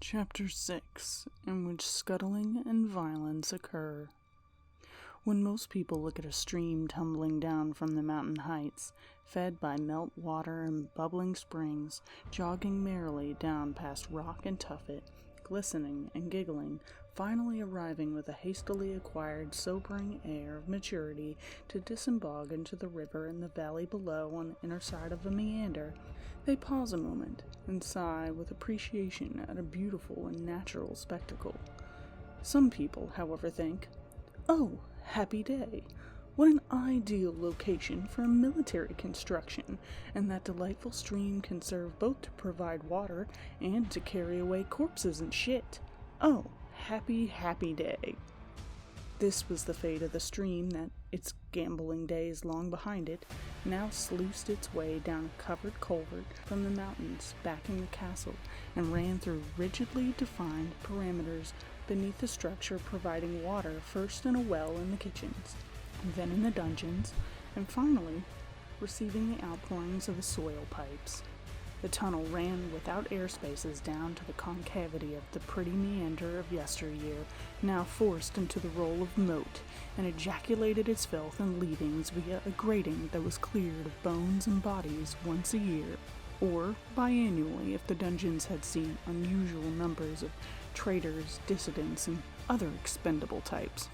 Chapter 6, in which scuttling and violence occur. When most people look at a stream tumbling down from the mountain heights, fed by melt water and bubbling springs, jogging merrily down past rock and tuffet, glistening and giggling, finally arriving with a hastily acquired sobering air of maturity to disembark into the river in the valley below on the inner side of a meander, they pause a moment and sigh with appreciation at a beautiful and natural spectacle. Some people, however, think, "Oh, happy day! What an ideal location for a military construction, and that delightful stream can serve both to provide water and to carry away corpses and shit. Oh, happy, happy day." This was the fate of the stream that, its gambling days long behind it, now sluiced its way down a covered culvert from the mountains backing the castle and ran through rigidly defined parameters beneath the structure, providing water first in a well in the kitchens, then in the dungeons, and finally receiving the outpourings of the soil pipes. The tunnel ran without air spaces down to the concavity of the pretty meander of yesteryear, now forced into the role of moat, and ejaculated its filth and leavings via a grating that was cleared of bones and bodies once a year, or biannually if the dungeons had seen unusual numbers of traitors, dissidents, and other expendable types.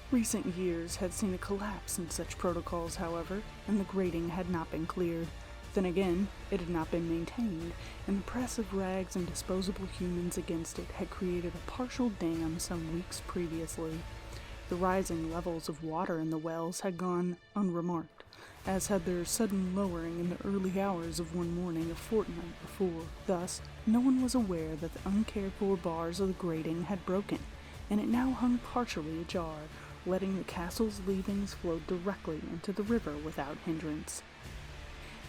Recent years had seen a collapse in such protocols, however, and the grating had not been cleared. Then again, it had not been maintained, and the press of rags and disposable humans against it had created a partial dam some weeks previously. The rising levels of water in the wells had gone unremarked, as had their sudden lowering in the early hours of one morning a fortnight before. Thus, no one was aware that the uncared-for bars of the grating had broken, and it now hung partially ajar, letting the castle's leavings flow directly into the river without hindrance.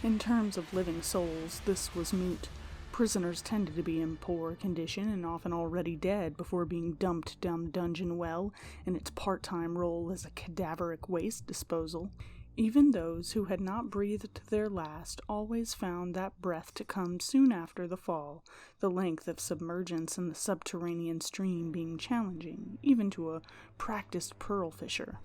In terms of living souls, this was moot. Prisoners tended to be in poor condition and often already dead before being dumped down the dungeon well in its part-time role as a cadaveric waste disposal. Even those who had not breathed their last always found that breath to come soon after the fall, the length of submergence in the subterranean stream being challenging, even to a practiced pearl fisher.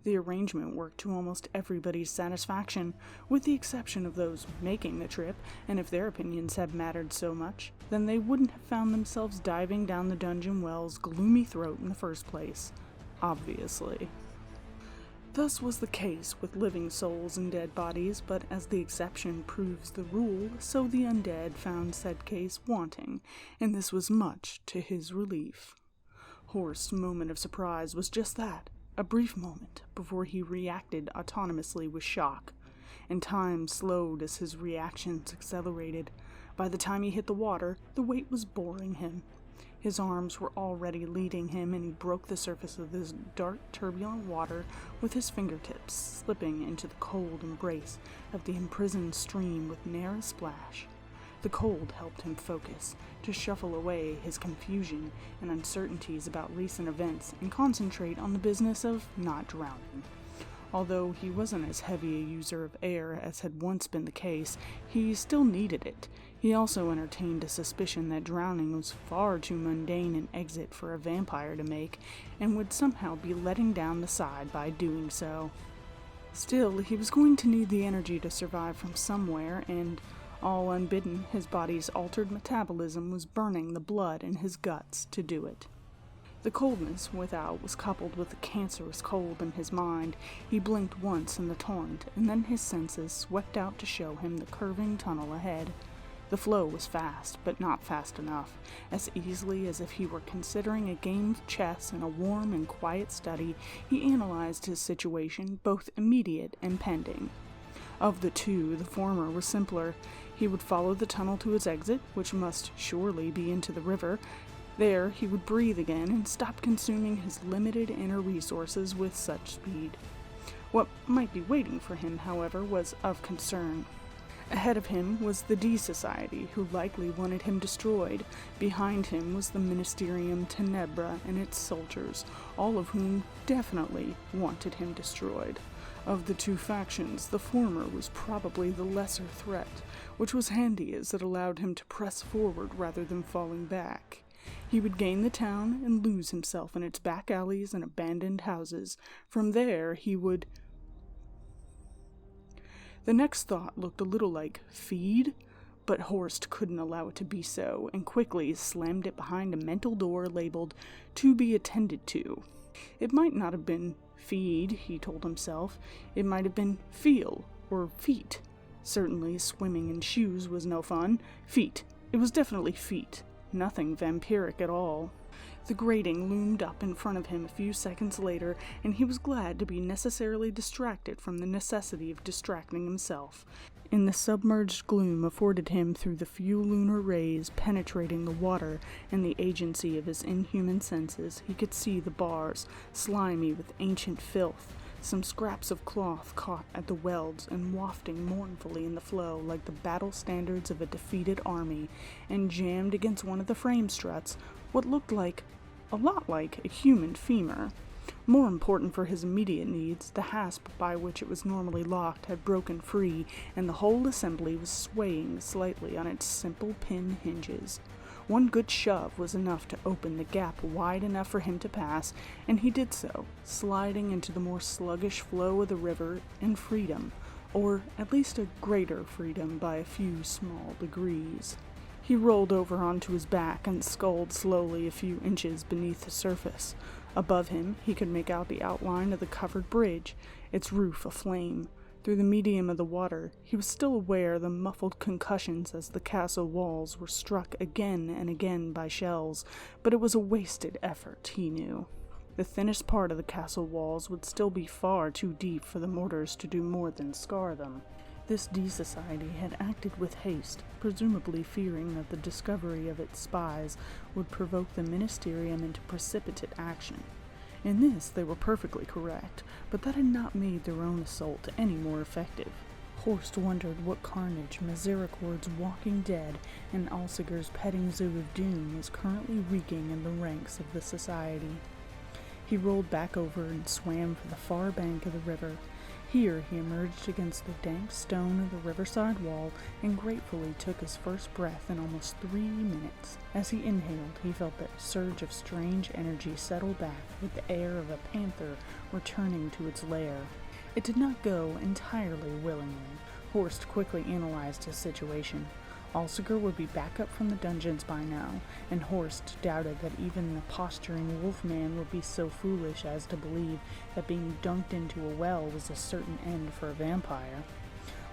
The arrangement worked to almost everybody's satisfaction, with the exception of those making the trip, and if their opinions had mattered so much, then they wouldn't have found themselves diving down the dungeon well's gloomy throat in the first place, obviously. Thus was the case with living souls and dead bodies, but as the exception proves the rule, so the undead found said case wanting, and this was much to his relief. Horst's moment of surprise was just that, a brief moment before he reacted autonomously with shock, and time slowed as his reactions accelerated. By the time he hit the water, the weight was boring him. His arms were already leading him, and he broke the surface of this dark, turbulent water with his fingertips, slipping into the cold embrace of the imprisoned stream with ne'er a splash. The cold helped him focus, to shuffle away his confusion and uncertainties about recent events and concentrate on the business of not drowning. Although he wasn't as heavy a user of air as had once been the case, he still needed it. He also entertained a suspicion that drowning was far too mundane an exit for a vampire to make, and would somehow be letting down the side by doing so. Still, he was going to need the energy to survive from somewhere, and all unbidden, his body's altered metabolism was burning the blood in his guts to do it. The coldness without was coupled with the cancerous cold in his mind. He blinked once in the torrent, and then his senses swept out to show him the curving tunnel ahead. The flow was fast, but not fast enough. As easily as if he were considering a game of chess in a warm and quiet study, he analyzed his situation, both immediate and pending. Of the two, the former was simpler. He would follow the tunnel to its exit, which must surely be into the river. There, he would breathe again and stop consuming his limited inner resources with such speed. What might be waiting for him, however, was of concern. Ahead of him was the D Society, who likely wanted him destroyed. Behind him was the Ministerium Tenebra and its soldiers, all of whom definitely wanted him destroyed. Of the two factions, the former was probably the lesser threat, which was handy as it allowed him to press forward rather than falling back. He would gain the town and lose himself in its back alleys and abandoned houses. From there, he would... The next thought looked a little like feed, but Horst couldn't allow it to be so, and quickly slammed it behind a mental door labeled "to be attended to." It might not have been feed, he told himself. It might have been feel, or feet. Certainly swimming in shoes was no fun. Feet. It was definitely feet. Nothing vampiric at all. The grating loomed up in front of him a few seconds later, and he was glad to be necessarily distracted from the necessity of distracting himself. In the submerged gloom afforded him through the few lunar rays penetrating the water and the agency of his inhuman senses, he could see the bars, slimy with ancient filth, some scraps of cloth caught at the welds and wafting mournfully in the flow like the battle standards of a defeated army, and jammed against one of the frame struts what looked a lot like a human femur. More important for his immediate needs, the hasp by which it was normally locked had broken free, and the whole assembly was swaying slightly on its simple pin hinges. One good shove was enough to open the gap wide enough for him to pass, and he did so, sliding into the more sluggish flow of the river in freedom, or at least a greater freedom by a few small degrees. He rolled over onto his back and sculled slowly a few inches beneath the surface. Above him, he could make out the outline of the covered bridge, its roof aflame. Through the medium of the water, he was still aware of the muffled concussions as the castle walls were struck again and again by shells, but it was a wasted effort, he knew. The thinnest part of the castle walls would still be far too deep for the mortars to do more than scar them. This D-Society had acted with haste, presumably fearing that the discovery of its spies would provoke the Ministerium into precipitate action. In this they were perfectly correct, but that had not made their own assault any more effective. Horst wondered what carnage Misericordia's Walking Dead and Alsiger's petting zoo of doom was currently wreaking in the ranks of the Society. He rolled back over and swam for the far bank of the river. Here he emerged against the dank stone of the riverside wall and gratefully took his first breath in almost 3 minutes. As he inhaled, he felt that surge of strange energy settle back with the air of a panther returning to its lair. It did not go entirely willingly. Horst quickly analyzed his situation. Alsiger would be back up from the dungeons by now, and Horst doubted that even the posturing wolfman would be so foolish as to believe that being dunked into a well was a certain end for a vampire.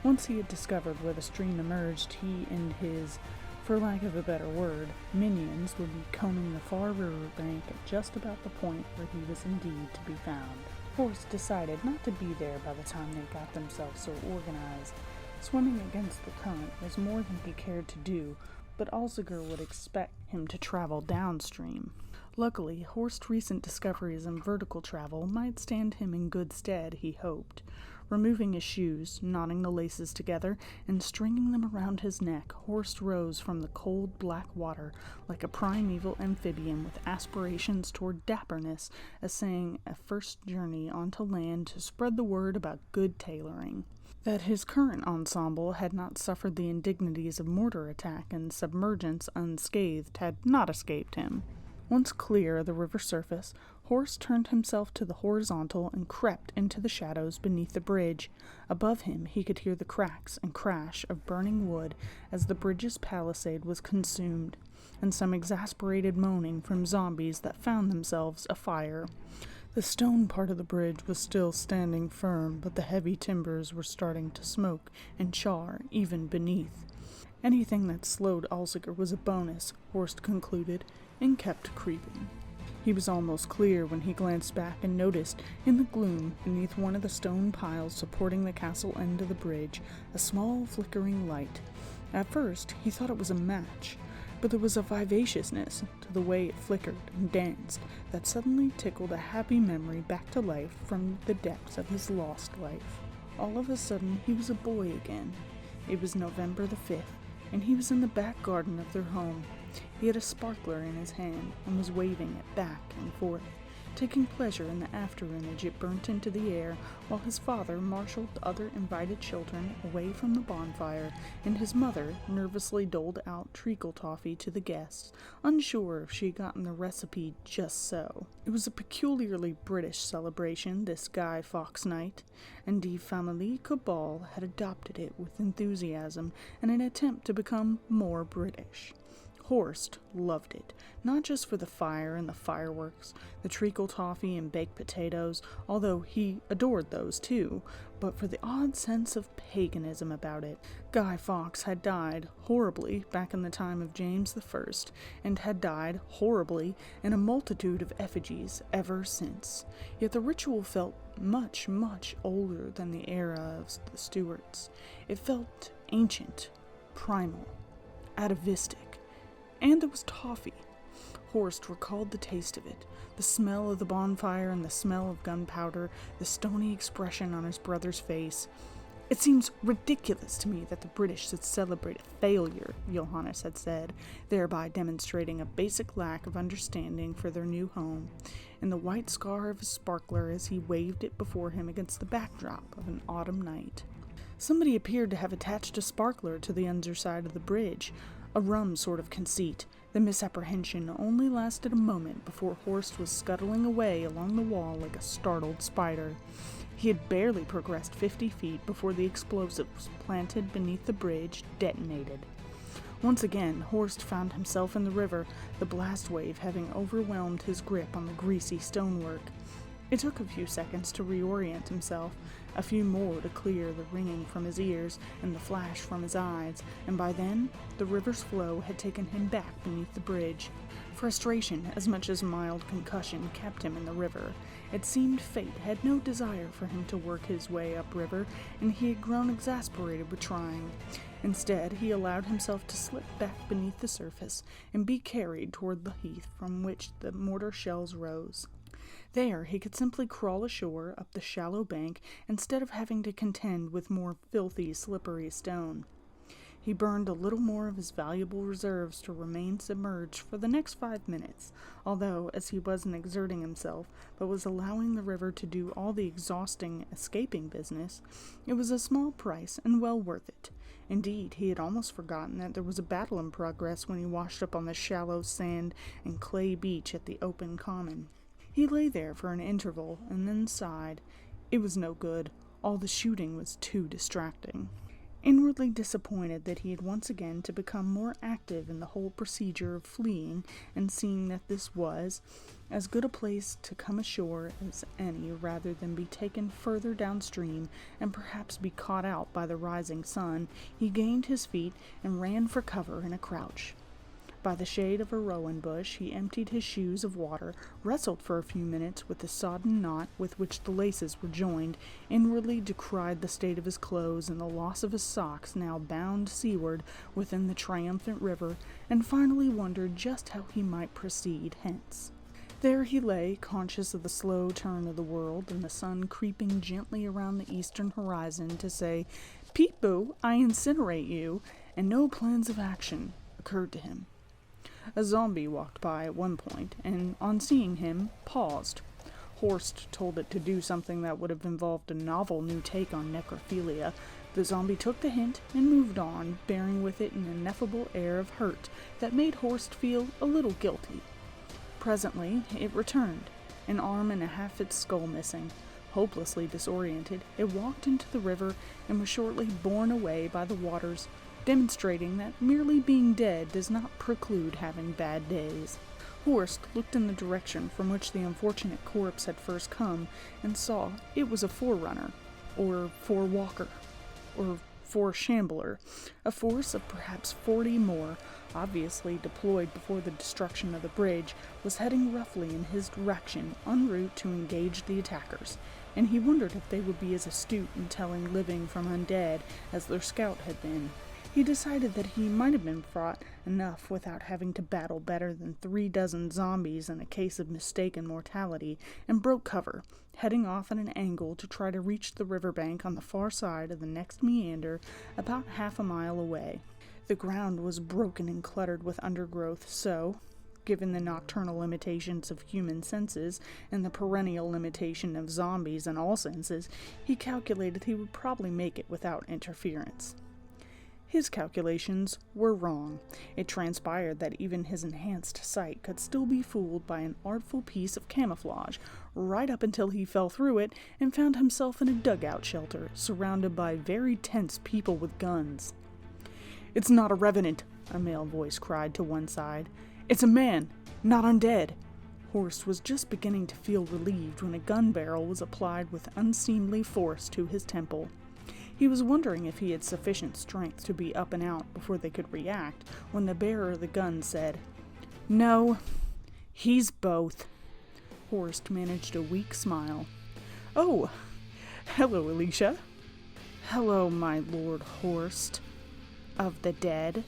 Once he had discovered where the stream emerged, he and his, for lack of a better word, minions would be combing the far river bank at just about the point where he was indeed to be found. Horst decided not to be there by the time they got themselves so organized. Swimming against the current was more than he cared to do, but Alsiger would expect him to travel downstream. Luckily, Horst's recent discoveries in vertical travel might stand him in good stead, he hoped. Removing his shoes, knotting the laces together, and stringing them around his neck, Horst rose from the cold black water like a primeval amphibian with aspirations toward dapperness, essaying a first journey onto land to spread the word about good tailoring. That his current ensemble had not suffered the indignities of mortar attack and submergence unscathed had not escaped him. Once clear of the river surface, Horst turned himself to the horizontal and crept into the shadows beneath the bridge. Above him he could hear the cracks and crash of burning wood as the bridge's palisade was consumed, and some exasperated moaning from zombies that found themselves afire. The stone part of the bridge was still standing firm, but the heavy timbers were starting to smoke and char even beneath. Anything that slowed Alsiger was a bonus, Horst concluded, and kept creeping. He was almost clear when he glanced back and noticed, in the gloom beneath one of the stone piles supporting the castle end of the bridge, a small flickering light. At first he thought it was a match, but there was a vivaciousness to the way it flickered and danced that suddenly tickled a happy memory back to life from the depths of his lost life. All of a sudden, he was a boy again. It was November the 5th, and he was in the back garden of their home. He had a sparkler in his hand and was waving it back and forth. taking pleasure in the after-image it burnt into the air, while his father marshaled the other invited children away from the bonfire, and his mother nervously doled out treacle toffee to the guests, unsure if she had gotten the recipe just so. It was a peculiarly British celebration, this Guy Fawkes night, and Die Famille Cabal had adopted it with enthusiasm in an attempt to become more British. Horst loved it, not just for the fire and the fireworks, the treacle toffee and baked potatoes, although he adored those too, but for the odd sense of paganism about it. Guy Fawkes had died horribly back in the time of James I, and had died horribly in a multitude of effigies ever since. Yet the ritual felt much, much older than the era of the Stuarts. It felt ancient, primal, atavistic. And there was toffee. Horst recalled the taste of it, the smell of the bonfire and the smell of gunpowder, the stony expression on his brother's face. It seems ridiculous to me that the British should celebrate a failure, Johannes had said, thereby demonstrating a basic lack of understanding for their new home, and the white scar of his sparkler as he waved it before him against the backdrop of an autumn night. Somebody appeared to have attached a sparkler to the underside of the bridge, a rum sort of conceit. The misapprehension only lasted a moment before Horst was scuttling away along the wall like a startled spider. He had barely progressed 50 feet before the explosives planted beneath the bridge detonated. Once again, Horst found himself in the river, the blast wave having overwhelmed his grip on the greasy stonework. It took a few seconds to reorient himself, a few more to clear the ringing from his ears and the flash from his eyes, and by then, the river's flow had taken him back beneath the bridge. Frustration, as much as mild concussion, kept him in the river. It seemed fate had no desire for him to work his way upriver, and he had grown exasperated with trying. Instead, he allowed himself to slip back beneath the surface and be carried toward the heath from which the mortar shells rose. There, he could simply crawl ashore up the shallow bank instead of having to contend with more filthy, slippery stone. He burned a little more of his valuable reserves to remain submerged for the next 5 minutes, although, as he wasn't exerting himself, but was allowing the river to do all the exhausting escaping business, it was a small price and well worth it. Indeed, he had almost forgotten that there was a battle in progress when he washed up on the shallow sand and clay beach at the open common. He lay there for an interval and then sighed. It was no good. All the shooting was too distracting. Inwardly disappointed that he had once again to become more active in the whole procedure of fleeing, and seeing that this was as good a place to come ashore as any rather than be taken further downstream and perhaps be caught out by the rising sun, he gained his feet and ran for cover in a crouch. By the shade of a rowan bush, he emptied his shoes of water, wrestled for a few minutes with the sodden knot with which the laces were joined, inwardly decried the state of his clothes and the loss of his socks now bound seaward within the triumphant river, and finally wondered just how he might proceed hence. There he lay, conscious of the slow turn of the world and the sun creeping gently around the eastern horizon to say, "Peep-boo, I incinerate you," and no plans of action occurred to him. A zombie walked by at one point, and on seeing him, paused. Horst told it to do something that would have involved a novel new take on necrophilia. The zombie took the hint and moved on, bearing with it an ineffable air of hurt that made Horst feel a little guilty. Presently, it returned, an arm and a half its skull missing. Hopelessly disoriented, it walked into the river and was shortly borne away by the waters, demonstrating that merely being dead does not preclude having bad days. Horst looked in the direction from which the unfortunate corpse had first come, and saw it was a forerunner, or forewalker, or foreshambler, a force of perhaps 40 more, obviously deployed before the destruction of the bridge, was heading roughly in his direction en route to engage the attackers, and he wondered if they would be as astute in telling living from undead as their scout had been. He decided that he might have been fraught enough without having to battle better than 36 zombies in a case of mistaken mortality, and broke cover, heading off at an angle to try to reach the riverbank on the far side of the next meander, about half a mile away. The ground was broken and cluttered with undergrowth, so, Given the nocturnal limitations of human senses and the perennial limitation of zombies in all senses, he calculated he would probably make it without interference. His calculations were wrong. It transpired that even his enhanced sight could still be fooled by an artful piece of camouflage, right up until he fell through it and found himself in a dugout shelter, surrounded by very tense people with guns. "It's not a revenant," a male voice cried to one side. "It's a man, not undead." Horst was just beginning to feel relieved when a gun barrel was applied with unseemly force to his temple. He was wondering if he had sufficient strength to be up and out before they could react, when the bearer of the gun said, "No, he's both." Horst managed a weak smile. "Oh, hello, Alicia." "Hello, my Lord Horst of the dead."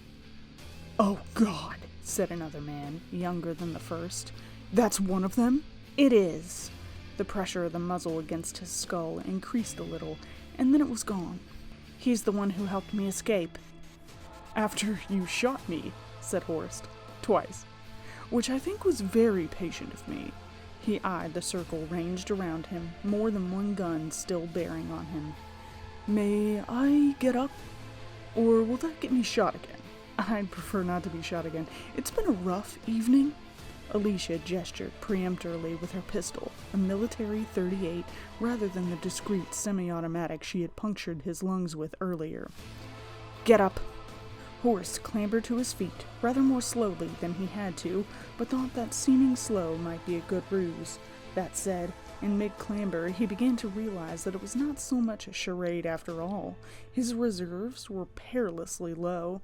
"Oh, God," said another man, younger than the first. "That's one of them?" "It is." The pressure of the muzzle against his skull increased a little, and then it was gone. "He's the one who helped me escape." "After you shot me," said Horst, "twice, which I think was very patient of me." He eyed the circle ranged around him, more than one gun still bearing on him. "May I get up? Or will that get me shot again?" "I'd prefer not to be shot again. It's been a rough evening." Alicia gestured peremptorily with her pistol, a military .38, rather than the discreet semi-automatic she had punctured his lungs with earlier. "Get up." Horst clambered to his feet, rather more slowly than he had to, but thought that seeming slow might be a good ruse. That said, in mid-clamber he began to realize that it was not so much a charade after all. His reserves were perilously low.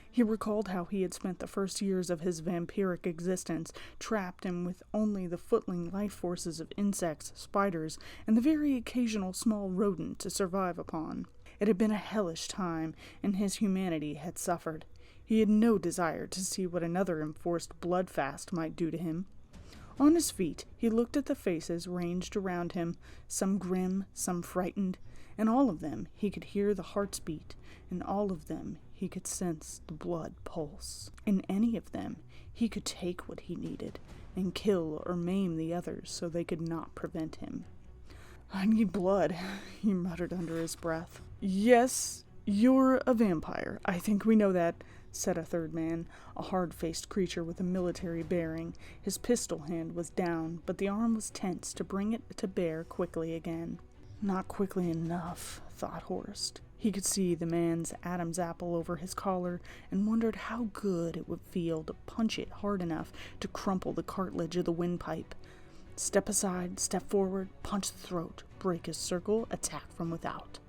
He recalled how he had spent the first years of his vampiric existence trapped and with only the footling life forces of insects, spiders, and the very occasional small rodent to survive upon. It had been a hellish time, and his humanity had suffered. He had no desire to see what another enforced blood fast might do to him. On his feet, he looked at the faces ranged around him, some grim, some frightened. In all of them he could hear the hearts beat, in all of them he could sense the blood pulse. In any of them he could take what he needed, and kill or maim the others so they could not prevent him. "I need blood," he muttered under his breath. "Yes, you're a vampire. I think we know that," said a third man, a hard-faced creature with a military bearing. His pistol hand was down, but the arm was tense to bring it to bear quickly again. Not quickly enough, thought Horst. He could see the man's Adam's apple over his collar and wondered how good it would feel to punch it hard enough to crumple the cartilage of the windpipe. Step aside, step forward, punch the throat, break his circle, attack from without.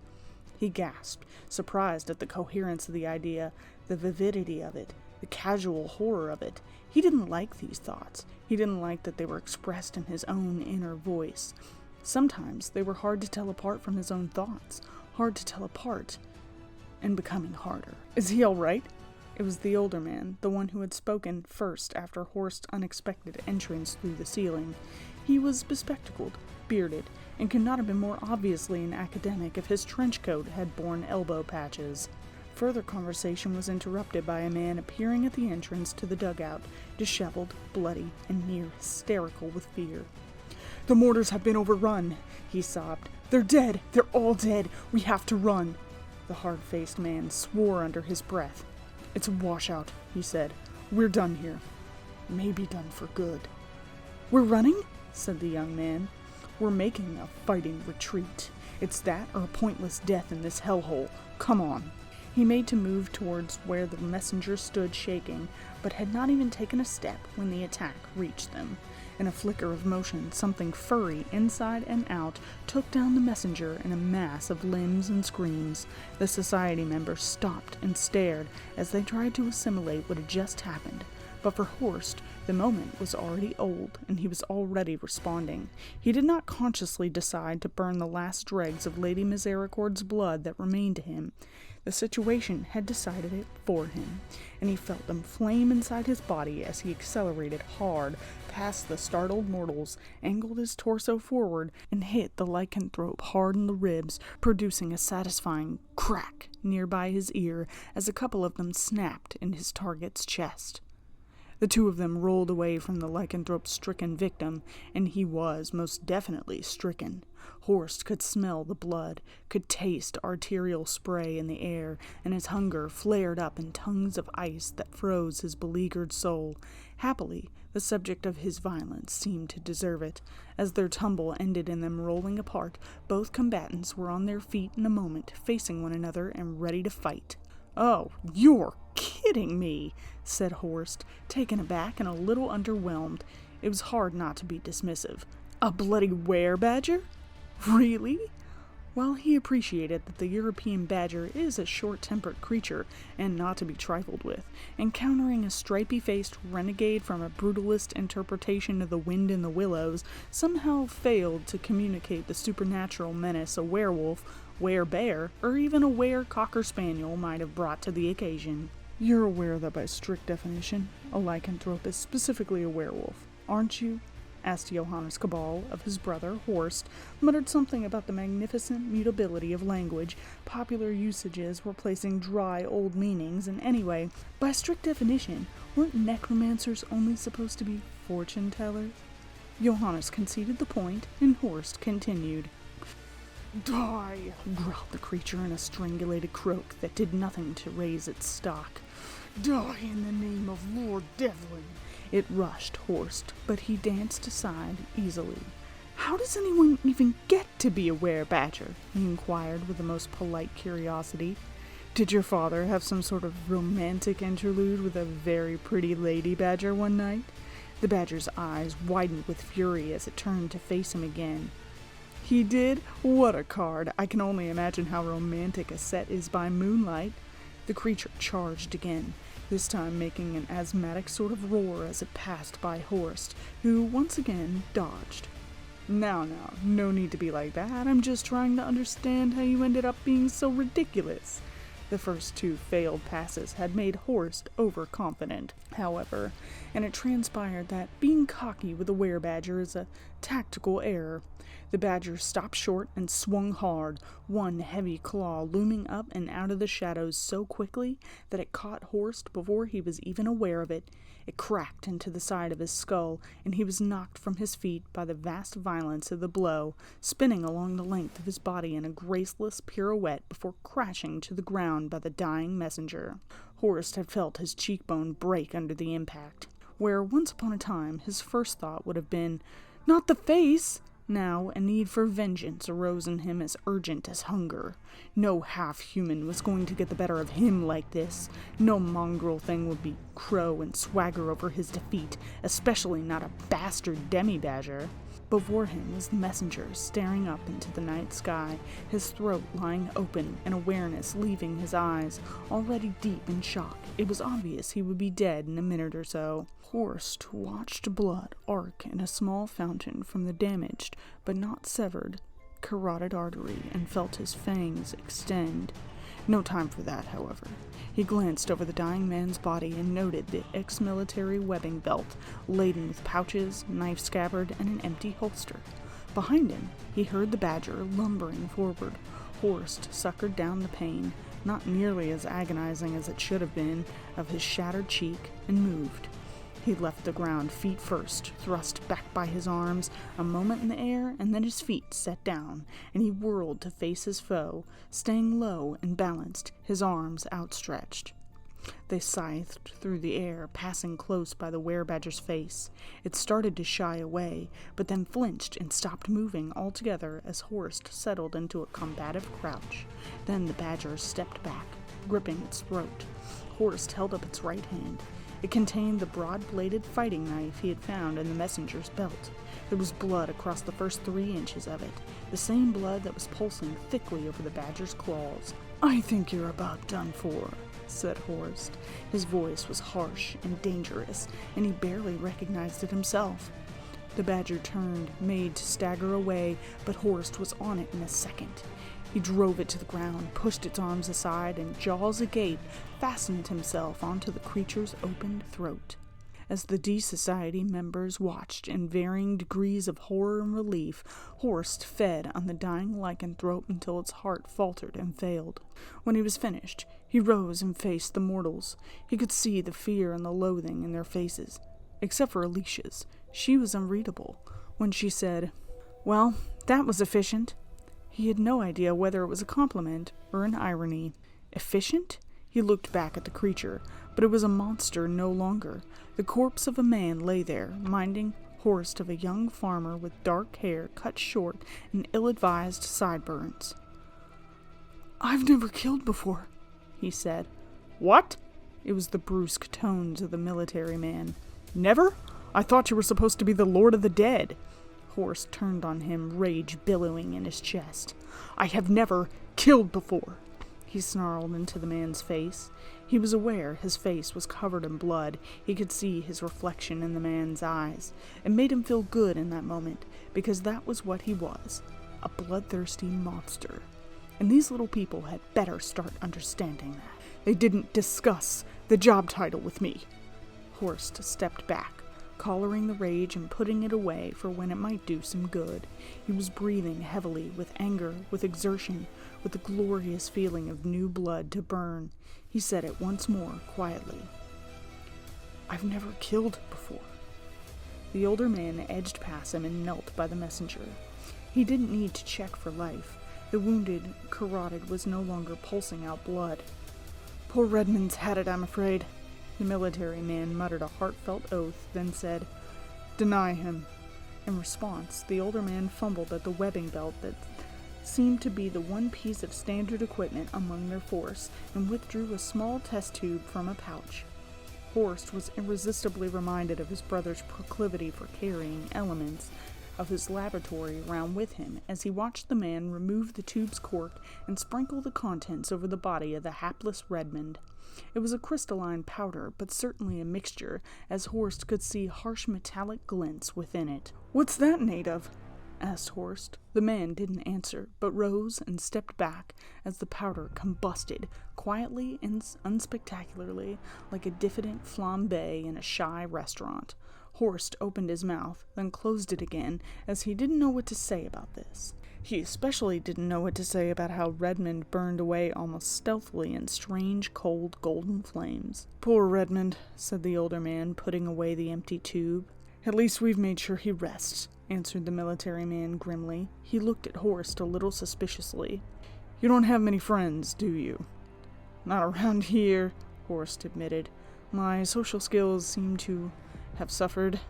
He gasped, surprised at the coherence of the idea, the vividity of it, the casual horror of it. He didn't like these thoughts. He didn't like that they were expressed in his own inner voice. Sometimes they were hard to tell apart from his own thoughts, hard to tell apart, and becoming harder. "Is he all right?" It was the older man, the one who had spoken first after Horst's unexpected entrance through the ceiling. He was bespectacled, bearded, and could not have been more obviously an academic if his trench coat had borne elbow patches. Further conversation was interrupted by a man appearing at the entrance to the dugout, disheveled, bloody, and near hysterical with fear. "The mortars have been overrun," he sobbed. "They're dead! They're all dead! We have to run!" The hard-faced man swore under his breath. "It's a washout," he said. "We're done here. Maybe done for good." "We're running?" said the young man. "We're making a fighting retreat. It's that or a pointless death in this hellhole. Come on." He made to move towards where the messenger stood shaking, but had not even taken a step when the attack reached them. In a flicker of motion, something furry, inside and out, took down the messenger in a mass of limbs and screams. The society members stopped and stared as they tried to assimilate what had just happened. But for Horst, the moment was already old, and he was already responding. He did not consciously decide to burn the last dregs of Lady Misericordia's blood that remained to him. The situation had decided it for him, and he felt them flame inside his body as he accelerated hard past the startled mortals, angled his torso forward, and hit the lycanthrope hard in the ribs, producing a satisfying crack nearby his ear as a couple of them snapped in his target's chest. The two of them rolled away from the lycanthrope's stricken victim, and he was most definitely stricken. Horst could smell the blood, could taste arterial spray in the air, and his hunger flared up in tongues of ice that froze his beleaguered soul. Happily, the subject of his violence seemed to deserve it. As their tumble ended in them rolling apart, both combatants were on their feet in a moment, facing one another and ready to fight. "Oh, you're kidding me," said Horst, taken aback and a little underwhelmed. It was hard not to be dismissive. "A bloody were-badger? Really?" While he appreciated that the European badger is a short-tempered creature and not to be trifled with, encountering a stripy-faced renegade from a brutalist interpretation of The Wind in the Willows somehow failed to communicate the supernatural menace a werewolf, were-bear, or even a were-cocker spaniel might have brought to the occasion. "You're aware that by strict definition, a lycanthrope is specifically a werewolf, aren't you?" asked Johannes Cabal of his brother. Horst muttered something about the magnificent mutability of language. Popular usages were placing dry old meanings, and anyway, by strict definition, weren't necromancers only supposed to be fortune-tellers? Johannes conceded the point, and Horst continued. "Die!" growled the creature in a strangulated croak that did nothing to raise its stock. "Die in the name of Lord Devlin!" It rushed Horst, but he danced aside easily. "How does anyone even get to be a were-badger?" he inquired with the most polite curiosity. "Did your father have some sort of romantic interlude with a very pretty lady badger one night?" The badger's eyes widened with fury as it turned to face him again. "He did? What a card! I can only imagine how romantic a set is by moonlight." The creature charged again, this time making an asthmatic sort of roar as it passed by Horst, who once again dodged. Now, no need to be like that. I'm just trying to understand how you ended up being so ridiculous." The first two failed passes had made Horst overconfident, however, and it transpired that being cocky with a were-badger is a tactical error. The badger stopped short and swung hard, one heavy claw looming up and out of the shadows so quickly that it caught Horst before he was even aware of it. It cracked into the side of his skull, and he was knocked from his feet by the vast violence of the blow, spinning along the length of his body in a graceless pirouette before crashing to the ground by the dying messenger. Horst had felt his cheekbone break under the impact, where once upon a time his first thought would have been, "Not the face!" Now a need for vengeance arose in him as urgent as hunger. No half-human was going to get the better of him like this. No mongrel thing would be crow and swagger over his defeat, especially not a bastard demi-badger. Before him was the messenger, staring up into the night sky, his throat lying open and awareness leaving his eyes, already deep in shock. It was obvious he would be dead in a minute or so. Horst watched blood arc in a small fountain from the damaged, but not severed, carotid artery and felt his fangs extend. No time for that, however. He glanced over the dying man's body and noted the ex-military webbing belt, laden with pouches, knife scabbard, and an empty holster. Behind him, he heard the badger lumbering forward. Horst suckered down the pain, not nearly as agonizing as it should have been, of his shattered cheek, and moved. He left the ground feet first, thrust back by his arms, a moment in the air, and then his feet set down, and he whirled to face his foe, staying low and balanced, his arms outstretched. They scythed through the air, passing close by the were-badger's face. It started to shy away, but then flinched and stopped moving altogether as Horst settled into a combative crouch. Then the badger stepped back, gripping its throat. Horst held up its right hand. It contained the broad-bladed fighting knife he had found in the messenger's belt. There was blood across the first 3 inches of it, the same blood that was pulsing thickly over the badger's claws. "I think you're about done for," said Horst. His voice was harsh and dangerous, and he barely recognized it himself. The badger turned, made to stagger away, but Horst was on it in a second. He drove it to the ground, pushed its arms aside, and, jaws agape, fastened himself onto the creature's opened throat. As the D Society members watched in varying degrees of horror and relief, Horst fed on the dying lycanthrope until its heart faltered and failed. When he was finished, he rose and faced the mortals. He could see the fear and the loathing in their faces, except for Alicia's. She was unreadable. When she said, "Well, that was efficient," he had no idea whether it was a compliment or an irony. Efficient? He looked back at the creature, but it was a monster no longer. The corpse of a man lay there, minding Horst of a young farmer with dark hair cut short and ill-advised sideburns. "I've never killed before," he said. "What?" It was the brusque tones of the military man. "Never? I thought you were supposed to be the Lord of the Dead." Horst turned on him, rage billowing in his chest. "I have never killed before," he snarled into the man's face. He was aware his face was covered in blood. He could see his reflection in the man's eyes. It made him feel good in that moment, because that was what he was, a bloodthirsty monster. And these little people had better start understanding that. They didn't discuss the job title with me. Horst stepped back, collaring the rage and putting it away for when it might do some good. He was breathing heavily, with anger, with exertion, with the glorious feeling of new blood to burn. He said it once more, quietly. "I've never killed before." The older man edged past him and knelt by the messenger. He didn't need to check for life. The wounded carotid was no longer pulsing out blood. "Poor Redmond's had it, I'm afraid." The military man muttered a heartfelt oath, then said, "Deny him." In response, the older man fumbled at the webbing belt that seemed to be the one piece of standard equipment among their force, and withdrew a small test tube from a pouch. Horst was irresistibly reminded of his brother's proclivity for carrying elements of his laboratory around with him as he watched the man remove the tube's cork and sprinkle the contents over the body of the hapless Redmond. It was a crystalline powder, but certainly a mixture, as Horst could see harsh metallic glints within it. "What's that made of?" asked Horst. The man didn't answer, but rose and stepped back as the powder combusted, quietly and unspectacularly, like a diffident flambé in a shy restaurant. Horst opened his mouth, then closed it again, as he didn't know what to say about this. He especially didn't know what to say about how Redmond burned away almost stealthily in strange, cold, golden flames. "Poor Redmond," said the older man, putting away the empty tube. "At least we've made sure he rests," answered the military man grimly. He looked at Horst a little suspiciously. "You don't have many friends, do you?" "Not around here," Horst admitted. "My social skills seem to have suffered."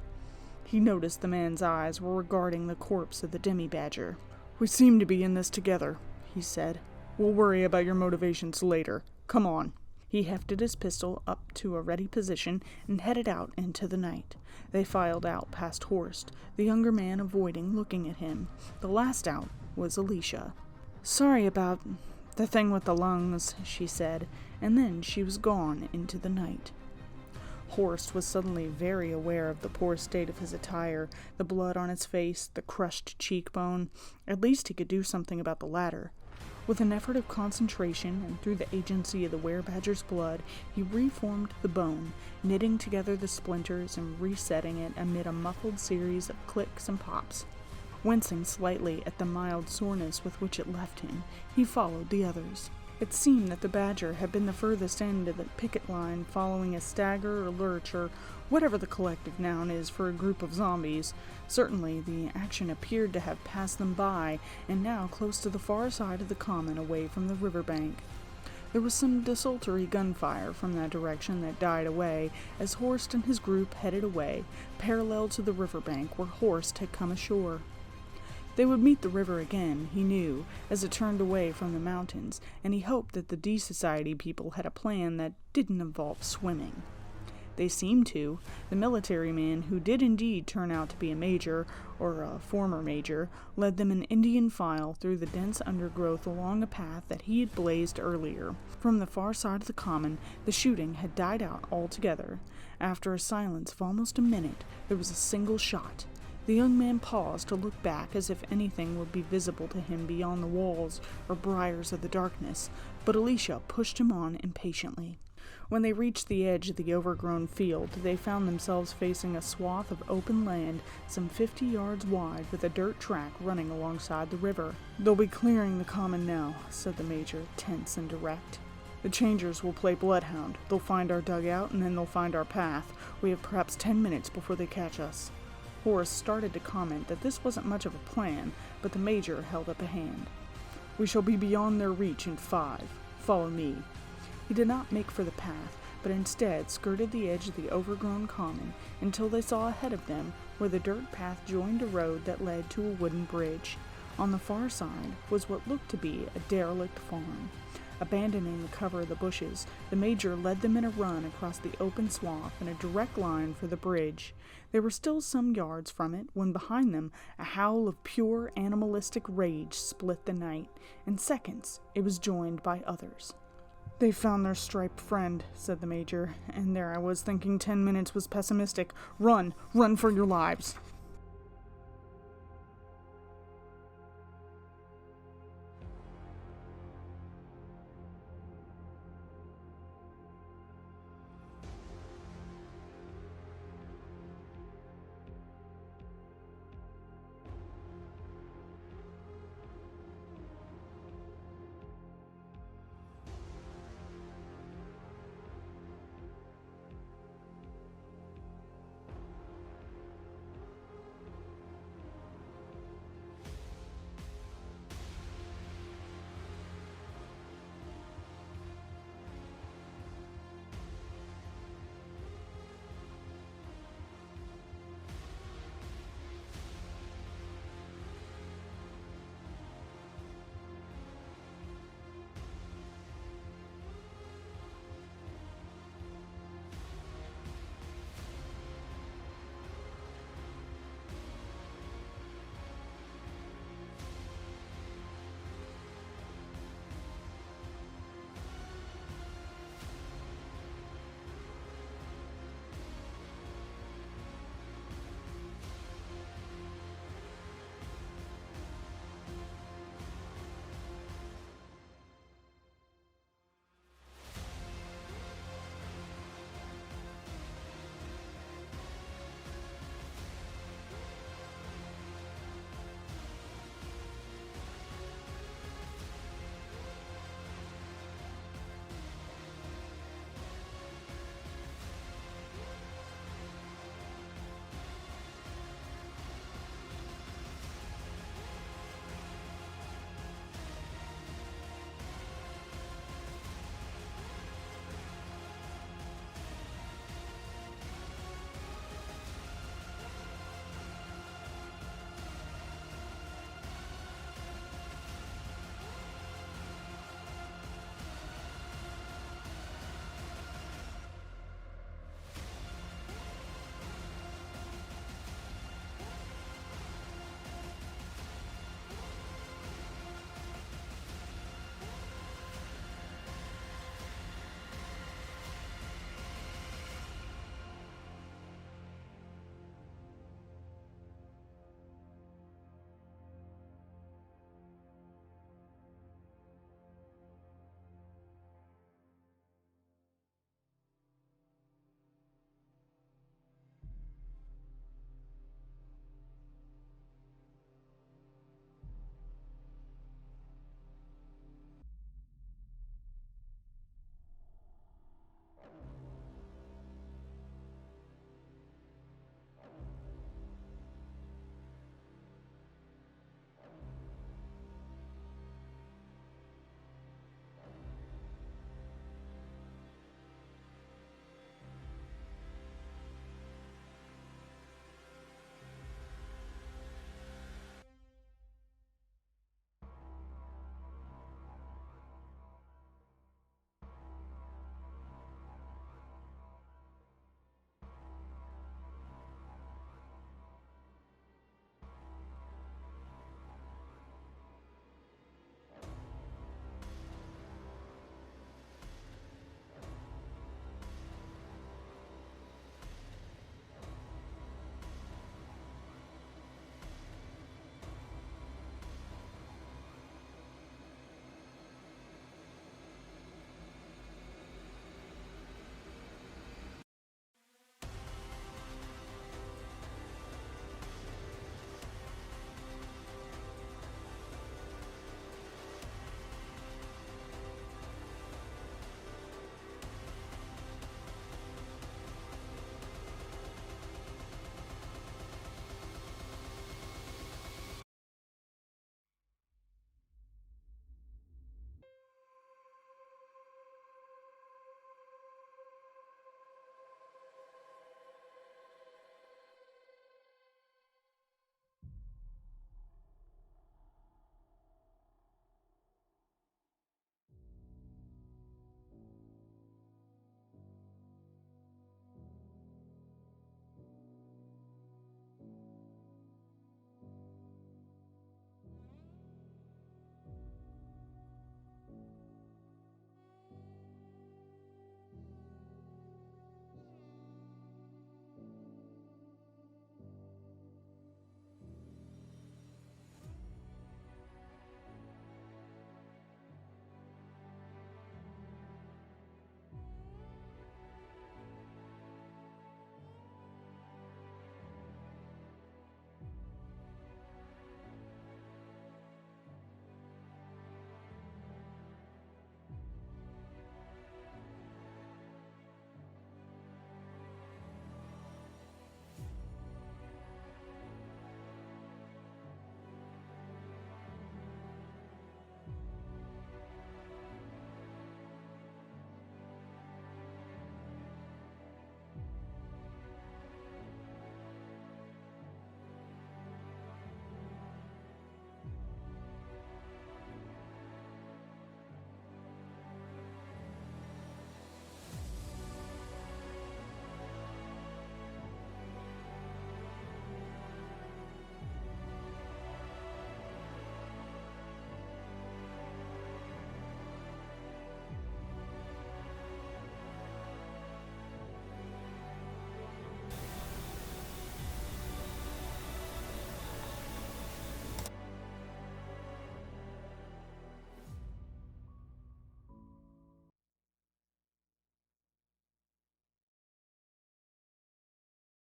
He noticed the man's eyes were regarding the corpse of the demi-badger. "We seem to be in this together," he said. "We'll worry about your motivations later. Come on." He hefted his pistol up to a ready position and headed out into the night. They filed out past Horst, the younger man avoiding looking at him. The last out was Alicia. "Sorry about the thing with the lungs," she said, and then she was gone into the night. Horst was suddenly very aware of the poor state of his attire, the blood on his face, the crushed cheekbone. At least he could do something about the latter. With an effort of concentration, and through the agency of the werebadger's blood, he reformed the bone, knitting together the splinters and resetting it amid a muffled series of clicks and pops. Wincing slightly at the mild soreness with which it left him, he followed the others. It seemed that the badger had been the furthest end of the picket line, following a stagger or lurch or whatever the collective noun is for a group of zombies. Certainly the action appeared to have passed them by, and now close to the far side of the common away from the riverbank. There was some desultory gunfire from that direction that died away as Horst and his group headed away, parallel to the riverbank where Horst had come ashore. They would meet the river again, he knew, as it turned away from the mountains, and he hoped that the D Society people had a plan that didn't involve swimming. They seemed to. The military man, who did indeed turn out to be a major, or a former major, led them in Indian file through the dense undergrowth along a path that he had blazed earlier. From the far side of the common, the shooting had died out altogether. After a silence of almost a minute, there was a single shot. The young man paused to look back as if anything would be visible to him beyond the walls or briars of the darkness, but Alicia pushed him on impatiently. When they reached the edge of the overgrown field, they found themselves facing a swath of open land some 50 yards wide with a dirt track running alongside the river. "They'll be clearing the common now," said the major, tense and direct. "The changers will play bloodhound. They'll find our dugout, and then they'll find our path. We have perhaps 10 minutes before they catch us." Horace started to comment that this wasn't much of a plan, but the major held up a hand. "We shall be beyond their reach in 5. Follow me." He did not make for the path, but instead skirted the edge of the overgrown common until they saw ahead of them where the dirt path joined a road that led to a wooden bridge. On the far side was what looked to be a derelict farm. Abandoning the cover of the bushes, the major led them in a run across the open swath in a direct line for the bridge. They were still some yards from it when behind them a howl of pure animalistic rage split the night. In seconds, it was joined by others. "They found their striped friend," said the major, "and there I was thinking 10 minutes was pessimistic. Run! Run for your lives!"